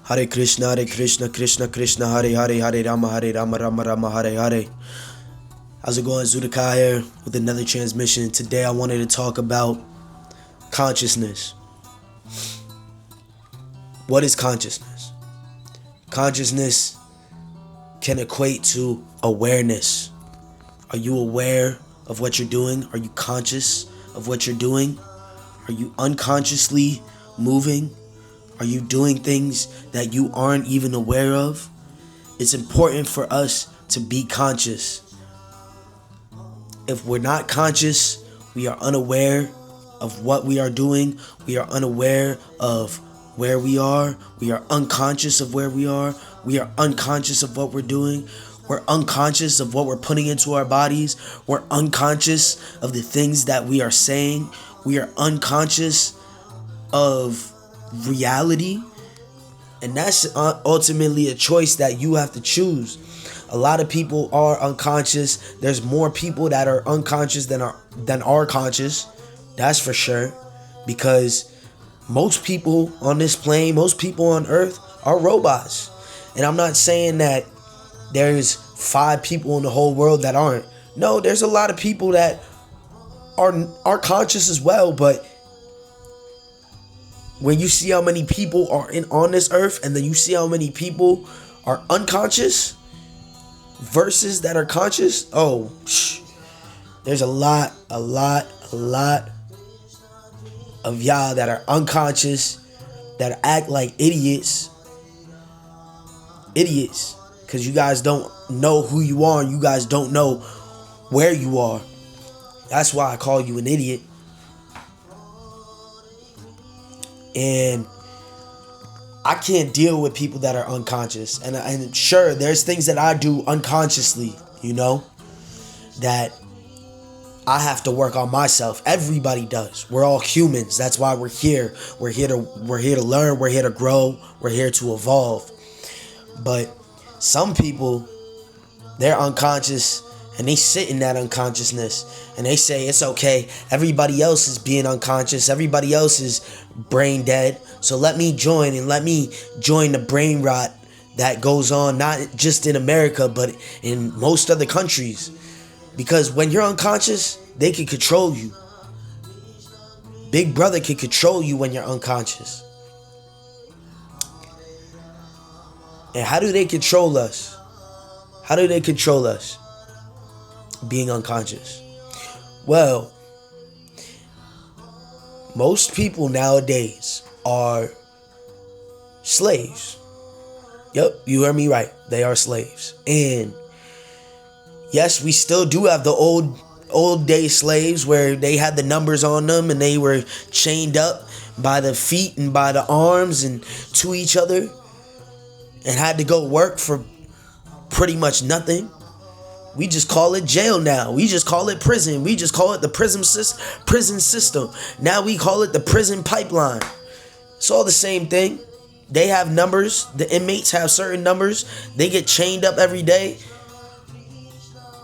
Hare Krishna, Krishna Krishna, Hare Hare, Hare Rama, Rama Rama, Hare Hare. How's it going? Zudakai here with another transmission. Today I wanted to talk about consciousness. What is consciousness? Consciousness can equate to awareness. Are you aware of what you're doing? Are you conscious of what you're doing? Are you unconsciously moving? Are you doing things that you aren't even aware of? It's important for us to be conscious. If we're not conscious, we are unaware of what we are doing. We are unaware of where we are. We are unconscious of where we are. We are unconscious of what we're doing. We're unconscious of what we're putting into our bodies. We're unconscious of the things that we are saying. We are unconscious of reality. And that's ultimately a choice that you have to choose. A lot of people are unconscious. There's more people that are unconscious than are conscious. That's for sure. Because most people on this plane, most people on earth are robots. And I'm not saying that there's 5 people in the whole world that aren't. No, there's a lot of people that are conscious as well. But when you see how many people are on this earth, and then you see how many people are unconscious versus that are conscious, there's a lot of y'all that are unconscious, that act like idiots, because you guys don't know who you are, and you guys don't know where you are. That's why I call you an idiot. And I can't deal with people that are unconscious. And sure, there's things that I do unconsciously, that I have to work on myself. Everybody does. We're all humans. That's why we're here. We're here to learn. We're here to grow. We're here to evolve. But some people, they're unconscious, and they sit in that unconsciousness, and they say it's okay. Everybody else is being unconscious. Everybody else is brain dead. So let me join the brain rot that goes on, not just in America, but in most other countries. Because when you're unconscious, they can control you. Big Brother can control you when you're unconscious. And how do they control us? How do they control us? Being unconscious. Well, most people nowadays are slaves. Yep, you heard me right. They are slaves. And yes, we still do have the old day slaves where they had the numbers on them and they were chained up by the feet and by the arms and to each other and had to go work for pretty much nothing. We just call it jail now. We just call it prison. We just call it the prison system. Now we call it the prison pipeline. It's all the same thing. They have numbers. The inmates have certain numbers. They get chained up every day.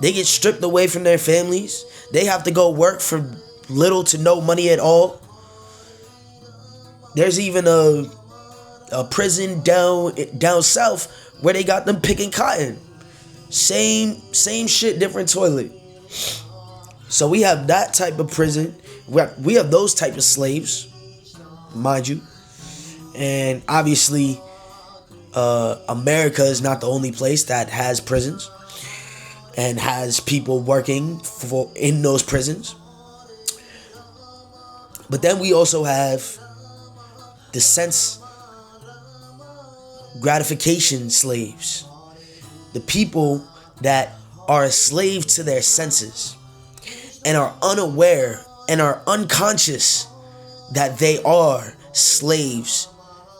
They get stripped away from their families. They have to go work for little to no money at all. There's even a prison down south where they got them picking cotton. Same shit, different toilet. So we have that type of prison. We have those type of slaves, mind you. And obviously, America is not the only place that has prisons and has people working in those prisons. But then we also have the sense gratification slaves. The people that are a slave to their senses and are unaware and are unconscious that they are slaves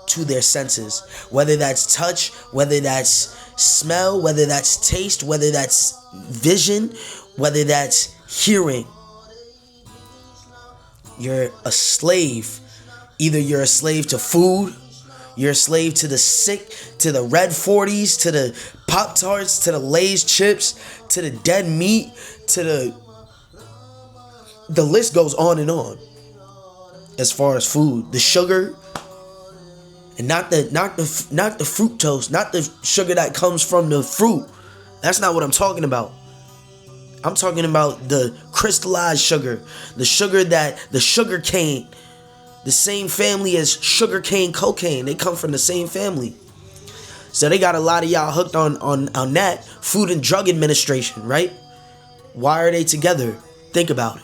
to their senses. Whether that's touch, whether that's smell, whether that's taste, whether that's vision, whether that's hearing. You're a slave. Either you're a slave to food, you're a slave to the sick, to the Red 40s, to the Pop-Tarts, to the Lay's chips, to the dead meat, to the list goes on and on. As far as food, the sugar And not the fructose, not the sugar that comes from the fruit. That's not what I'm talking about. I'm talking about the crystallized sugar, the sugar cane, the same family as sugar cane, cocaine. They come from the same family. So they got a lot of y'all hooked on that. Food and Drug Administration, right? Why are they together? Think about it.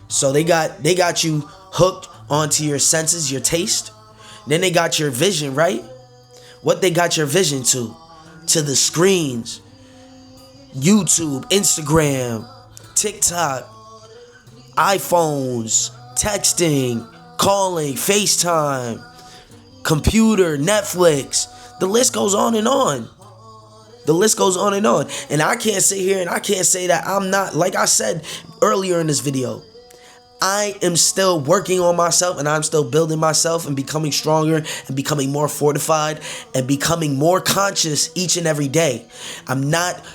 So they got you hooked onto your senses, your taste. Then they got your vision, right? What they got your vision to? To the screens. YouTube, Instagram, TikTok, iPhones, texting, calling, FaceTime, computer, Netflix. The list goes on and on. The list goes on and on. And I can't sit here and I can't say that I'm not, like I said earlier in this video, I am still working on myself and I'm still building myself and becoming stronger and becoming more fortified and becoming more conscious each and every day. I'm not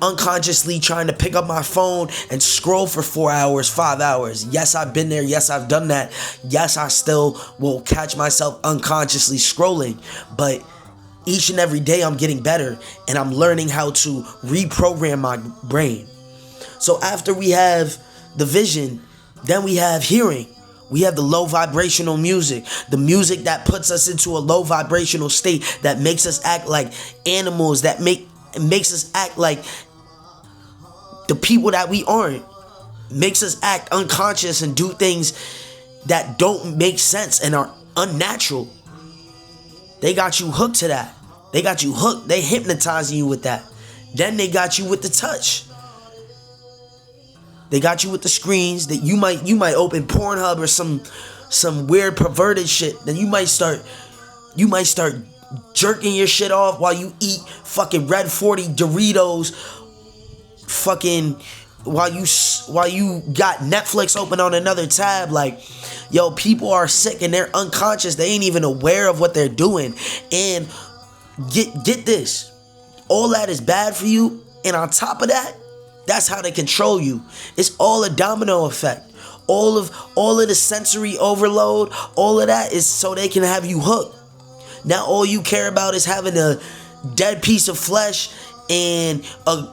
unconsciously trying to pick up my phone and scroll for 4 hours, 5 hours. Yes, I've been there. Yes, I've done that. Yes, I still will catch myself unconsciously scrolling. But each and every day I'm getting better and I'm learning how to reprogram my brain. So after we have the vision, then we have hearing. We have the low vibrational music. The music that puts us into a low vibrational state, that makes us act like animals, that makes us act like the people that we aren't. Makes us act unconscious and do things that don't make sense and are unnatural. They got you hooked to that. They got you hooked. They hypnotizing you with that. Then they got you with the touch. They got you with the screens that you might open Pornhub or some weird perverted shit. Then you might start jerking your shit off while you eat fucking Red 40 Doritos, fucking while you got Netflix open on another tab. Like, yo, people are sick and they're unconscious. They ain't even aware of what they're doing. And get this, all that is bad for you, and on top of that, that's how they control you. It's all a domino effect. All of the sensory overload, all of that is so they can have you hooked. Now all you care about is having a dead piece of flesh and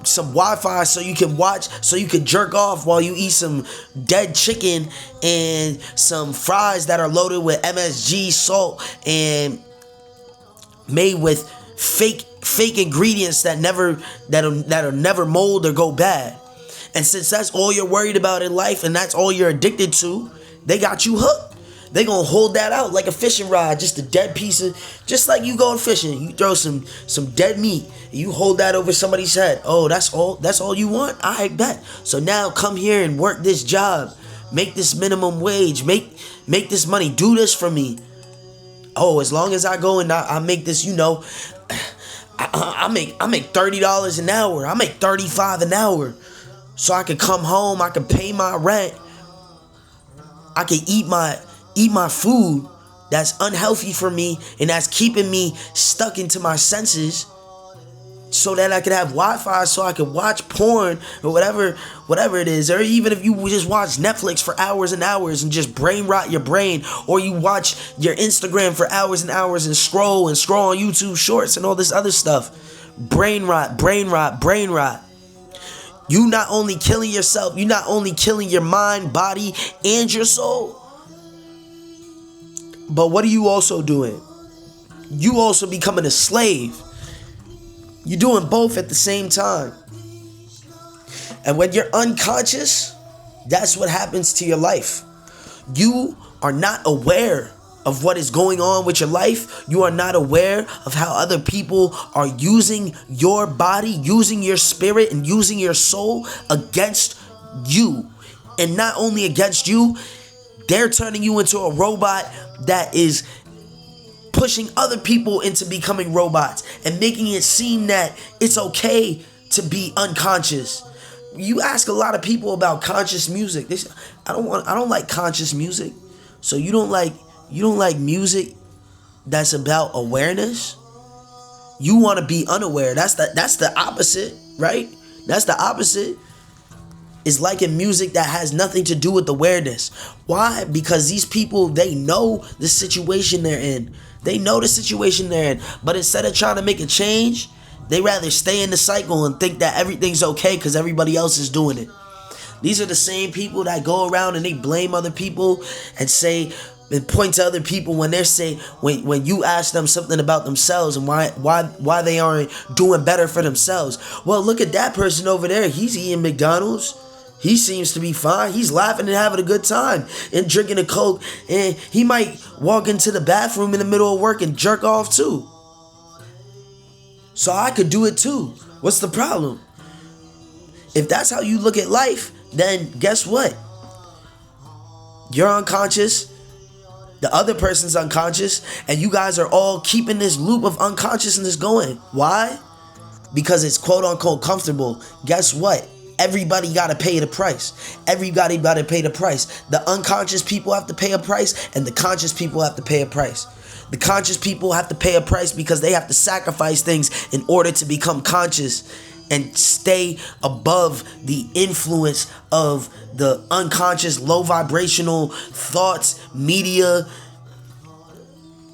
some Wi-Fi so you can watch, so you can jerk off while you eat some dead chicken and some fries that are loaded with MSG, salt, and made with fake ingredients that'll never mold or go bad. And since that's all you're worried about in life and that's all you're addicted to, they got you hooked. They gonna hold that out like a fishing rod, just a dead piece of, just like you going fishing, you throw some dead meat and you hold that over somebody's head. Oh, that's all you want? I bet. So now come here and work this job, make this minimum wage, make this money, do this for me. Oh, as long as I go and I make this, I make $30 an hour. I make $35 an hour. So I can come home, I can pay my rent. I can eat my food that's unhealthy for me and that's keeping me stuck into my senses, so that I could have Wi-Fi so I could watch porn or whatever it is. Or even if you just watch Netflix for hours and hours and just brain rot your brain, or you watch your Instagram for hours and hours and scroll on YouTube shorts and all this other stuff. Brain rot. You not only killing yourself, you not only killing your mind, body, and your soul, but what are you also doing? You also becoming a slave. You're doing both at the same time. And when you're unconscious, that's what happens to your life. You are not aware of what is going on with your life. You are not aware of how other people are using your body, using your spirit, and using your soul against you. And not only against you, they're turning you into a robot that is pushing other people into becoming robots and making it seem that it's okay to be unconscious. You ask a lot of people about conscious music. They say, I don't like conscious music. So you don't like music that's about awareness? You want to be unaware. That's the opposite, right? That's the opposite. It's liking music that has nothing to do with awareness. Why? Because these people, they know the situation they're in. They know the situation they're in, but instead of trying to make a change, they rather stay in the cycle and think that everything's okay because everybody else is doing it. These are the same people that go around and they blame other people and say and point to other people when they say when you ask them something about themselves and why they aren't doing better for themselves. Well, look at that person over there. He's eating McDonald's. He seems to be fine. He's laughing and having a good time and drinking a Coke. And he might walk into the bathroom in the middle of work and jerk off too. So I could do it too. What's the problem? If that's how you look at life, then guess what? You're unconscious. The other person's unconscious. And you guys are all keeping this loop of unconsciousness going. Why? Because it's quote unquote comfortable. Guess what? Everybody got to pay the price. Everybody got to pay the price. The unconscious people have to pay a price, and the conscious people have to pay a price. The conscious people have to pay a price because they have to sacrifice things in order to become conscious and stay above the influence of the unconscious, low vibrational thoughts, media,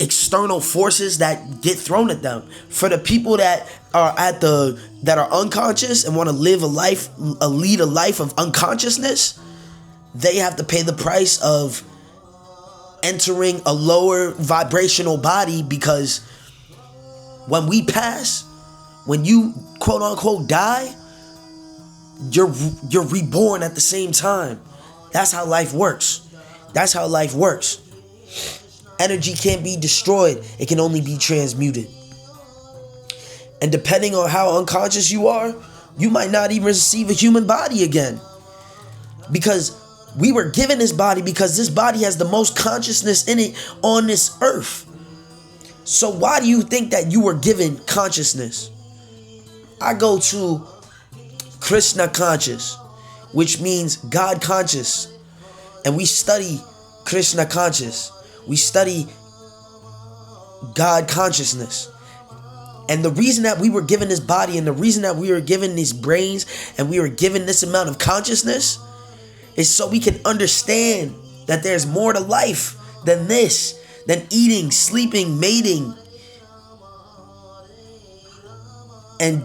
external forces that get thrown at them. For the people that are unconscious and want to lead a life of unconsciousness, they have to pay the price of entering a lower vibrational body, because when we pass, when you quote unquote die, you're reborn at the same time. That's how life works. That's how life works. Energy can't be destroyed. It can only be transmuted. And depending on how unconscious you are, you might not even receive a human body again. Because we were given this body because this body has the most consciousness in it on this earth. So why do you think that you were given consciousness? I go to Krishna conscious, which means God conscious. And we study Krishna conscious. We study God consciousness. And the reason that we were given this body and the reason that we were given these brains and we were given this amount of consciousness is so we can understand that there's more to life than this, than eating, sleeping, mating, and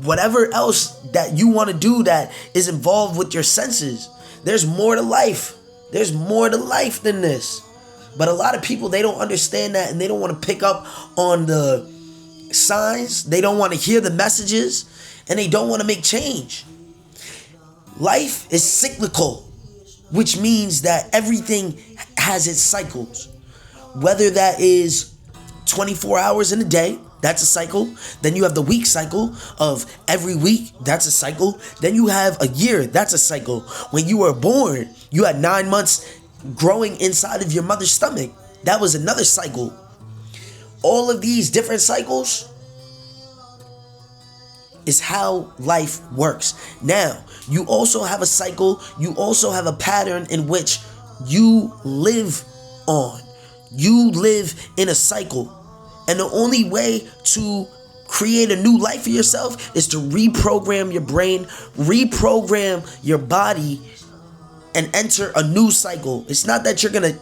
whatever else that you want to do that is involved with your senses. There's more to life. There's more to life than this. But a lot of people, they don't understand that, and they don't want to pick up on the signs. They don't want to hear the messages, and they don't want to make change. Life is cyclical, which means that everything has its cycles. Whether that is 24 hours in a day, that's a cycle. Then you have the week cycle of every week, that's a cycle. Then you have a year, that's a cycle. When you were born, you had 9 months growing inside of your mother's stomach. That was another cycle. All of these different cycles is how life works. Now, you also have a cycle, you also have a pattern in which you live on. You live in a cycle. And the only way to create a new life for yourself is to reprogram your brain, reprogram your body, and enter a new cycle. It's not that you're gonna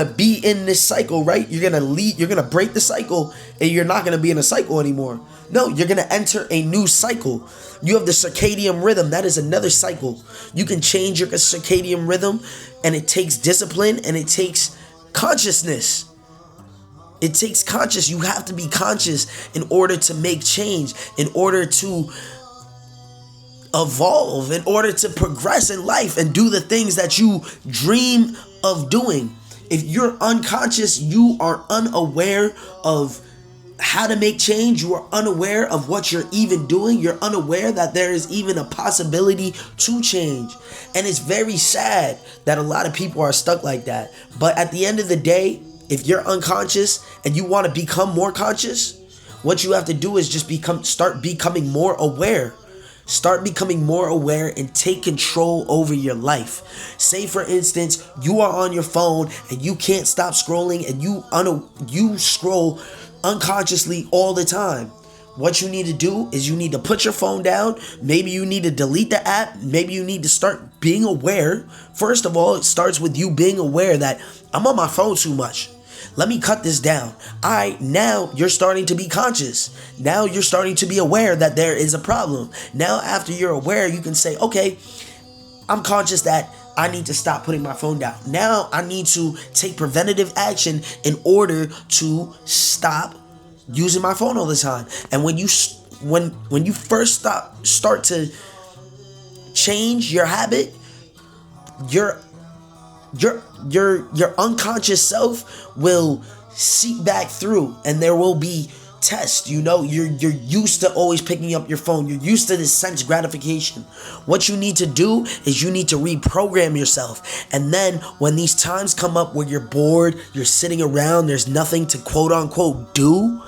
be in this cycle, right? You're gonna break the cycle and you're not gonna be in a cycle anymore. No, you're gonna enter a new cycle. You have the circadian rhythm. That is another cycle. You can change your circadian rhythm, and it takes discipline and it takes consciousness. It takes conscious. You have to be conscious in order to make change, in order to evolve, in order to progress in life and do the things that you dream of doing. If you're unconscious, you are unaware of how to make change. You are unaware of what you're even doing. You're unaware that there is even a possibility to change. And it's very sad that a lot of people are stuck like that. But at the end of the day, if you're unconscious and you want to become more conscious, what you have to do is just start becoming more aware. Start becoming more aware and take control over your life. Say, for instance, you are on your phone and you can't stop scrolling and you scroll unconsciously all the time. what you need to do is you need to put your phone down. Maybe you need to delete the app. Maybe you need to start being aware. First of all, it starts with you being aware that I'm on my phone too much. Let me cut this down. Now you're starting to be conscious. Now you're starting to be aware that there is a problem. Now after you're aware, you can say, okay, I'm conscious that I need to stop putting my phone down. Now I need to take preventative action in order to stop using my phone all the time. And when you first start to change your habit, your unconscious self will seek back through, and there will be tests. You're used to always picking up your phone. You're used to this sense gratification. What you need to do is you need to reprogram yourself. And then when these times come up where you're bored, you're sitting around, there's nothing to quote unquote do,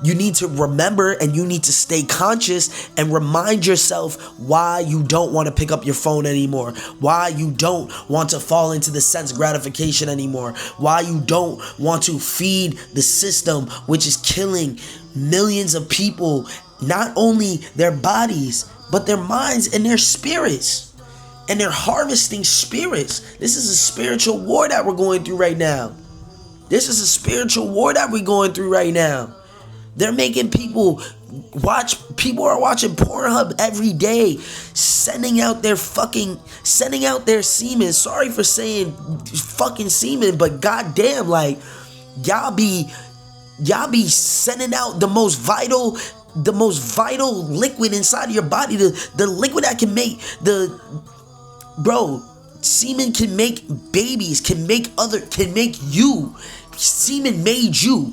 you need to remember and you need to stay conscious and remind yourself why you don't want to pick up your phone anymore, why you don't want to fall into the sense gratification anymore, why you don't want to feed the system which is killing millions of people, not only their bodies, but their minds and their spirits. And they're harvesting spirits. This is a spiritual war that we're going through right now. This is a spiritual war that we're going through right now. They're making people are watching Pornhub every day, sending out their semen. Sorry for saying fucking semen, but goddamn, like, y'all be sending out the most vital liquid inside of your body, the liquid that can make semen can make babies, can make you. Semen made you.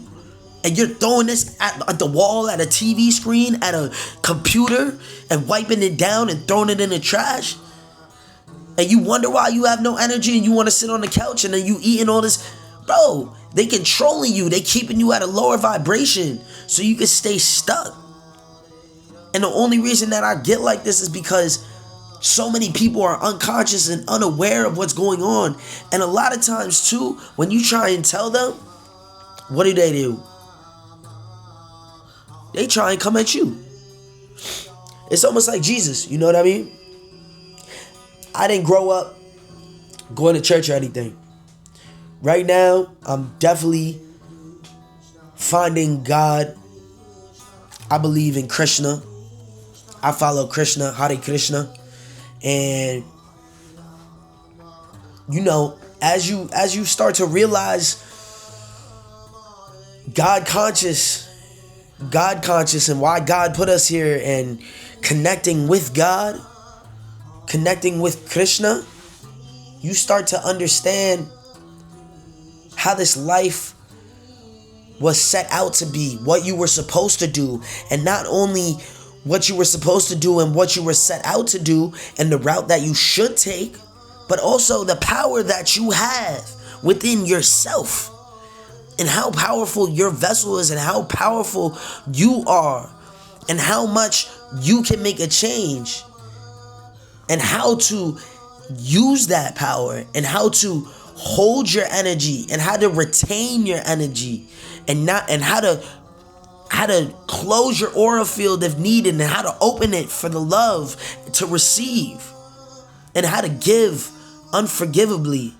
And you're throwing this at the wall, at a TV screen, at a computer, and wiping it down and throwing it in the trash. And you wonder why you have no energy and you want to sit on the couch and then you eating all this. Bro, they controlling you. They keeping you at a lower vibration so you can stay stuck. And the only reason that I get like this is because so many people are unconscious and unaware of what's going on. And a lot of times too, when you try and tell them, what do? They try and come at you. It's almost like Jesus, you know what I mean? I didn't grow up going to church or anything. Right now, I'm definitely finding God. I believe in Krishna. I follow Krishna, Hare Krishna. And as you start to realize God conscious and why God put us here, and connecting with God, connecting with Krishna, you start to understand how this life was set out to be, what you were supposed to do, and not only what you were supposed to do and what you were set out to do and the route that you should take, but also the power that you have within yourself. And how powerful your vessel is, and how powerful you are, and how much you can make a change, and how to use that power, and how to hold your energy, and how to retain your energy, and how to close your aura field if needed, and how to open it for the love to receive, and how to give unforgivably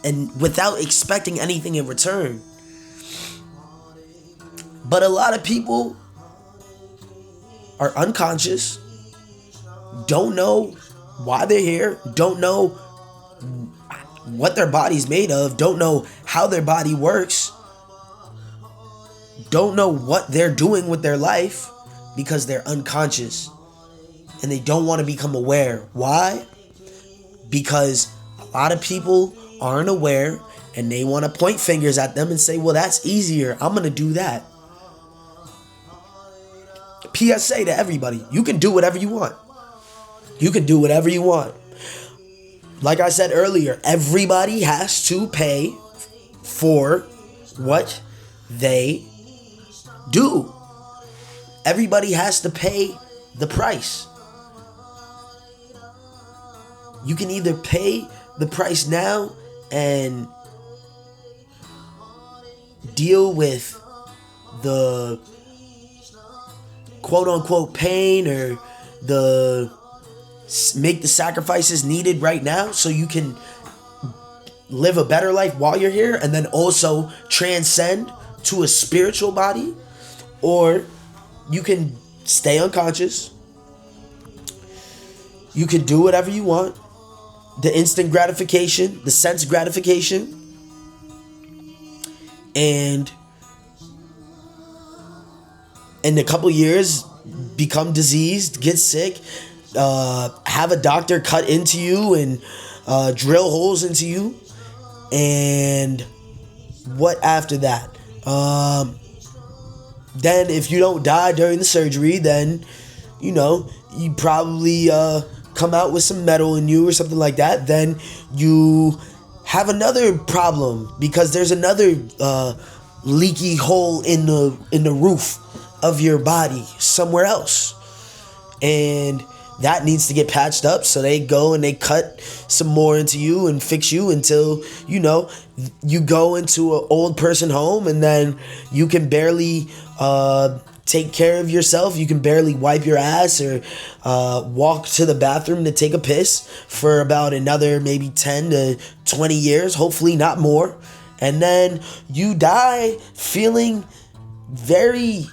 and without expecting anything in return. But a lot of people are unconscious, don't know why they're here, don't know what their body's made of, don't know how their body works, don't know what they're doing with their life because they're unconscious and they don't want to become aware. Why? Because a lot of people aren't aware and they want to point fingers at them and say, well, that's easier, I'm going to do that. PSA to everybody, you can do whatever you want. You can do whatever you want. Like I said earlier, everybody has to pay for what they do. Everybody has to pay the price. You can either pay the price now and deal with the quote unquote pain or the make the sacrifices needed right now so you can live a better life while you're here and then also transcend to a spiritual body, or you can stay unconscious. You can do whatever you want. The instant gratification, the sense gratification, and in a couple years become diseased, get sick, have a doctor cut into you and drill holes into you. And what after that? Then if you don't die during the surgery, then you probably come out with some metal in you or something like that. Then you have another problem because there's another leaky hole in the roof of your body somewhere else, and that needs to get patched up. So they go and they cut some more into you and fix you until you go into an old person home, and then you can barely take care of yourself. You can barely wipe your ass or walk to the bathroom to take a piss for about another maybe 10 to 20 years, hopefully not more. And then you die feeling very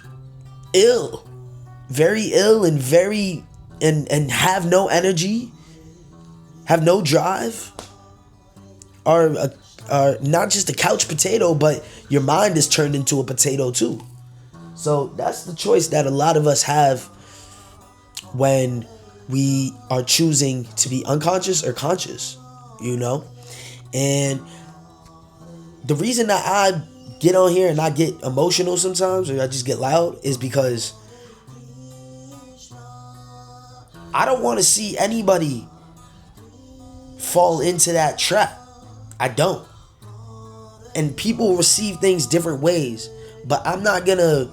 ill and and have no energy, have no drive, are not just a couch potato, but your mind is turned into a potato too. So that's the choice that a lot of us have when we are choosing to be unconscious or conscious, And the reason that I get on here and I get emotional sometimes, or I just get loud, is because I don't want to see anybody fall into that trap. I don't. And people receive things different ways, but I'm not gonna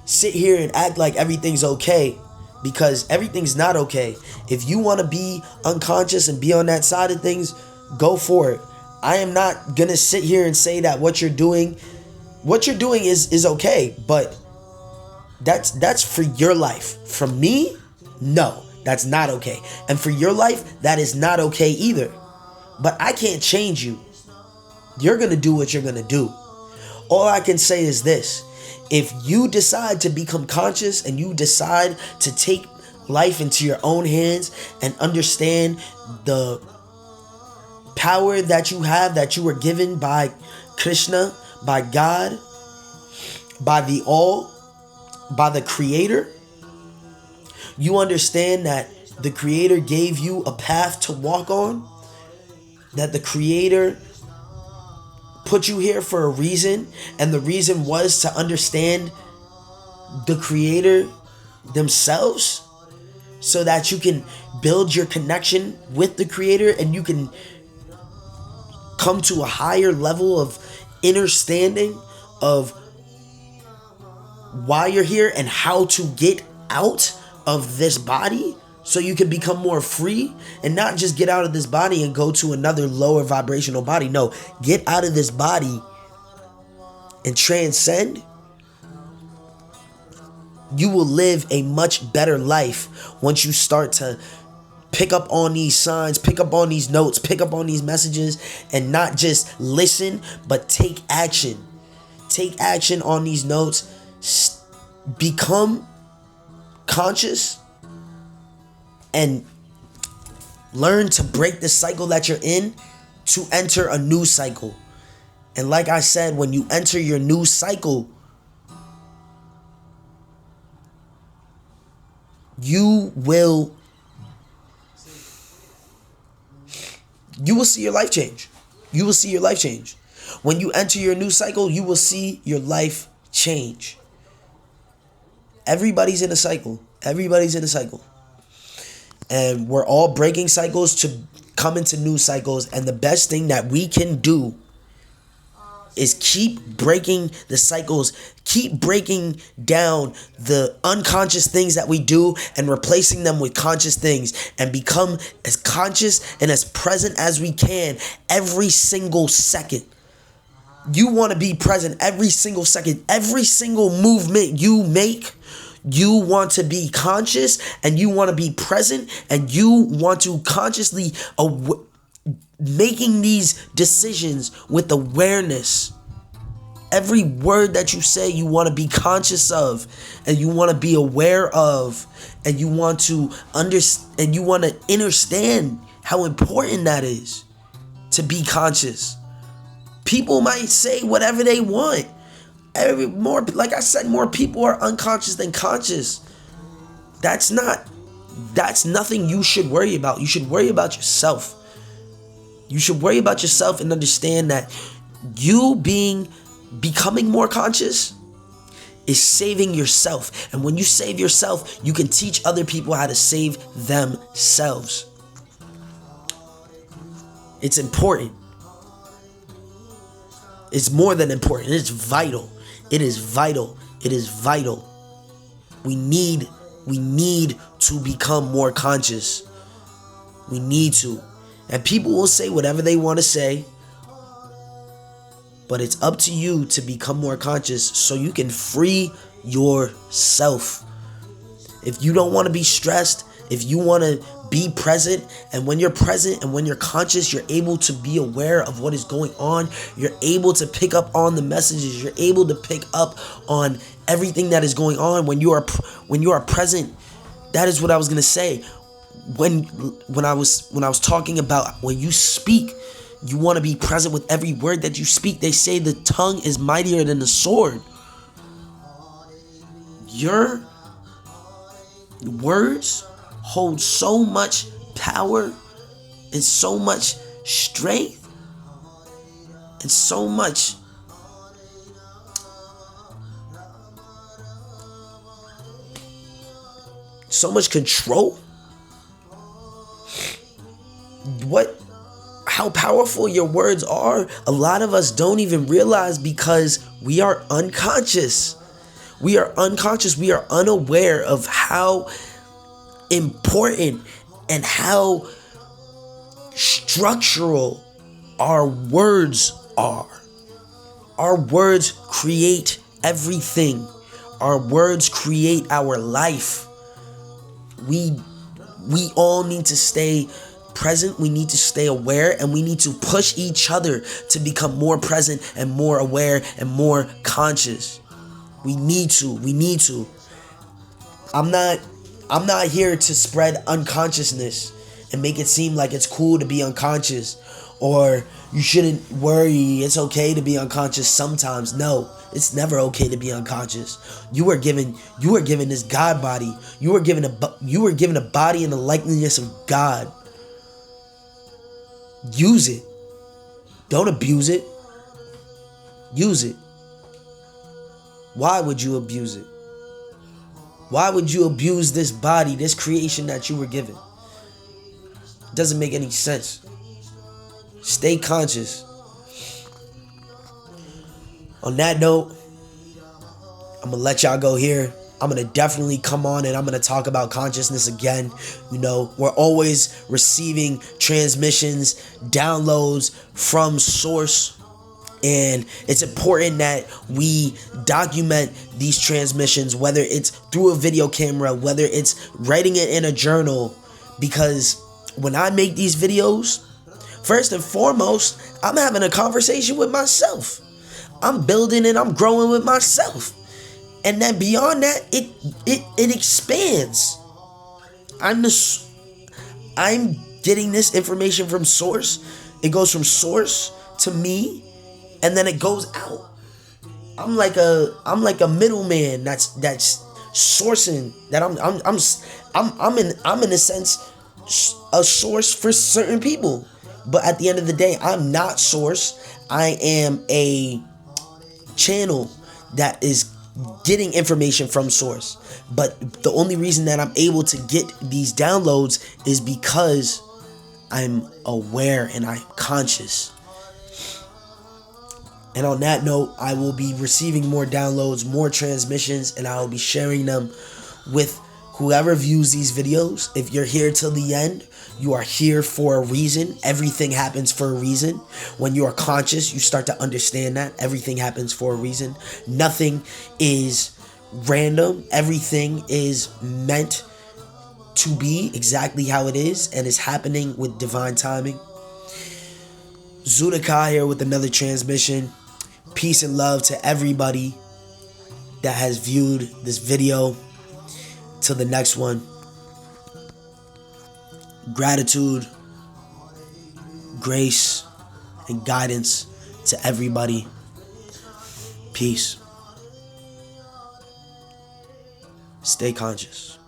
sit here and act like everything's okay, because everything's not okay. If you want to be unconscious and be on that side of things, go for it. I am not gonna sit here and say that what you're doing is okay, but that's for your life. For me, no, that's not okay. And for your life, that is not okay either. But I can't change you. You're gonna do what you're gonna do. All I can say is this: if you decide to become conscious and you decide to take life into your own hands and understand the power that you have, that you were given by Krishna, by God, by the All, by the Creator, you understand that the Creator gave you a path to walk on, that the Creator put you here for a reason, and the reason was to understand the Creator themselves, so that you can build your connection with the Creator and you can come to a higher level of understanding of why you're here and how to get out of this body, so you can become more free and not just get out of this body and go to another lower vibrational body. No, get out of this body and transcend. You will live a much better life once you start to pick up on these signs, pick up on these notes, pick up on these messages, and not just listen, but take action. Take action on these notes. Become conscious and learn to break the cycle that you're in to enter a new cycle. And like I said, when you enter your new cycle, you will see your life change. You will see your life change. When you enter your new cycle, you will see your life change. Everybody's in a cycle. Everybody's in a cycle. And we're all breaking cycles to come into new cycles. And the best thing that we can do is keep breaking the cycles, keep breaking down the unconscious things that we do and replacing them with conscious things, and become as conscious and as present as we can every single second. You want to be present every single second. Every single movement you make, you want to be conscious and you want to be present and you want to consciously making these decisions with awareness. Every word that you say, you want to be conscious of, and you want to be aware of, and you want to understand, and you want to understand how important that is to be conscious. People might say whatever they want. Like I said, more people are unconscious than conscious. That's nothing you should worry about. You should worry about yourself. You should worry about yourself and understand that becoming more conscious is saving yourself. And when you save yourself, you can teach other people how to save themselves. It's important. It's more than important. It's vital. It is vital. It is vital. We need to become more conscious. We need to. And people will say whatever they want to say. But it's up to you to become more conscious so you can free yourself. If you don't want to be stressed, if you want to be present, and when you're present and when you're conscious, you're able to be aware of what is going on. You're able to pick up on the messages. You're able to pick up on everything that is going on when you are present. That is what I was going to say. When I was talking about when you speak, you want to be present with every word that you speak. They say the tongue is mightier than the sword. Your words hold so much power and so much strength and so much control. How powerful your words are, a lot of us don't even realize because we are unconscious. We are unconscious. We are unaware of how important and how structural our words are. Our words create everything. Our words create our life. We all need to stay present, we need to stay aware, and we need to push each other to become more present and more aware and more conscious. We need to. I'm not here to spread unconsciousness and make it seem like it's cool to be unconscious or you shouldn't worry, it's okay to be unconscious sometimes. No, it's never okay to be unconscious. You were given this God body. You were given a body in the likeness of God. Use it. Don't abuse it. Use it. Why would you abuse it? Why would you abuse this body, this creation that you were given? It doesn't make any sense. Stay conscious. On that note, I'm going to let y'all go here. I'm going to definitely come on and I'm going to talk about consciousness again. You know, we're always receiving transmissions, downloads from source. And it's important that we document these transmissions, whether it's through a video camera, whether it's writing it in a journal. Because when I make these videos, first and foremost, I'm having a conversation with myself. I'm building and I'm growing with myself. And then beyond that, it expands. I'm getting this information from source. It goes from source to me, and then it goes out. I'm like a middleman that's sourcing. That I'm in a sense a source for certain people. But at the end of the day, I'm not source. I am a channel that is getting information from source. But the only reason that I'm able to get these downloads is because I'm aware and I'm conscious. And on that note, I will be receiving more downloads, more transmissions, and I will be sharing them with whoever views these videos. If you're here till the end, you are here for a reason. Everything happens for a reason. When you are conscious, you start to understand that everything happens for a reason. Nothing is random. Everything is meant to be exactly how it is and is happening with divine timing. Zudakai here with another transmission. Peace and love to everybody that has viewed this video. Till the next one. Gratitude, grace, and guidance to everybody. Peace. Stay conscious.